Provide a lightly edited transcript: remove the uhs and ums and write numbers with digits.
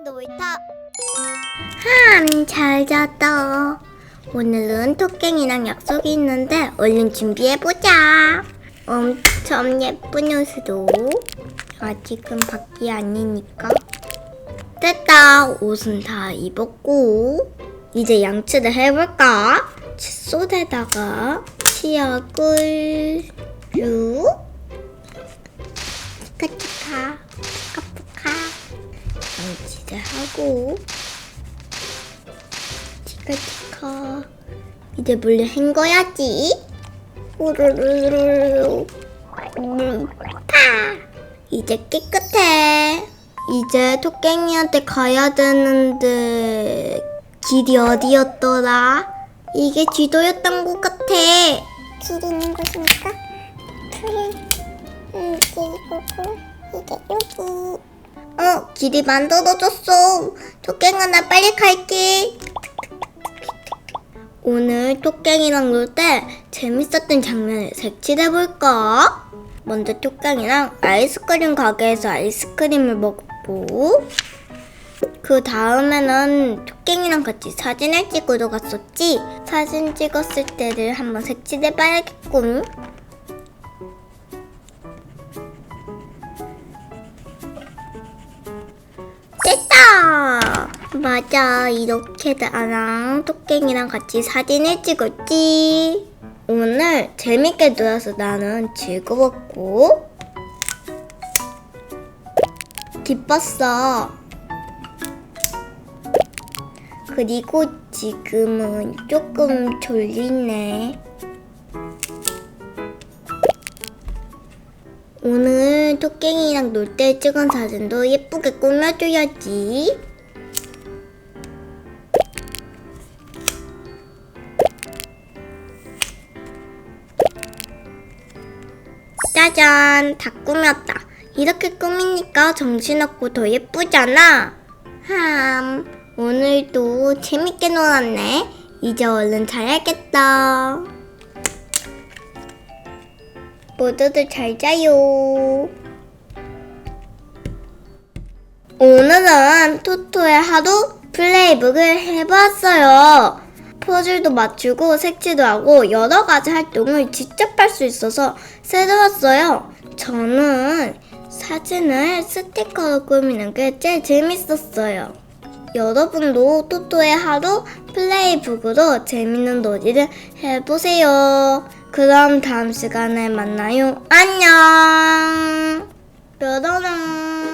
놀이터. 잘 잤다. 오늘은 토깽이랑 약속이 있는데 얼른 준비해보자. 엄청 예쁜 옷으로. 아직은 밖이 아니니까. 됐다. 옷은 다 입었고 이제 양치를 해볼까? 칫솔에다가 치약을 쭉 치카치카 푸카푸카 양치를 하고 치카치카 이제 물을 헹궈야지. 우르르르 파 이제 깨끗해. 이제 토깽이한테 가야 되는데 길이 어디였더라? 이게 지도였던 것 같아. 길이 있는 곳이니까 이게 여기. 길이 만들어졌어. 토깽아, 나 빨리 갈게. 오늘 토깽이랑 놀 때 재밌었던 장면을 색칠해볼까? 먼저 토깽이랑 아이스크림 가게에서 아이스크림을 먹고 그 다음에는 토깽이랑 같이 사진을 찍으러 갔었지? 사진 찍었을 때를 한번 색칠해봐야겠군. 됐다! 맞아, 이렇게 나랑 토깽이랑 같이 사진을 찍었지. 오늘 재밌게 놀아서 나는 즐거웠고 기뻤어. 그리고 지금은 조금 졸리네. 오늘 토깽이랑 놀 때 찍은 사진도 예쁘게 꾸며줘야지. 짜잔, 다 꾸몄다. 이렇게 꾸미니까 정신없고 더 예쁘잖아. 오늘도 재밌게 놀았네. 이제 얼른 자야겠다. 모두들 잘 자요. 오늘은 토토의 하루 플레이북을 해봤어요. 퍼즐도 맞추고 색칠도 하고 여러 가지 활동을 직접 할 수 있어서 새로웠어요. 저는 사진을 스티커로 꾸미는 게 제일 재밌었어요. 여러분도 토토의 하루 플레이북으로 재밌는 놀이를 해보세요. 그럼 다음 시간에 만나요. 안녕. 뾰로롱.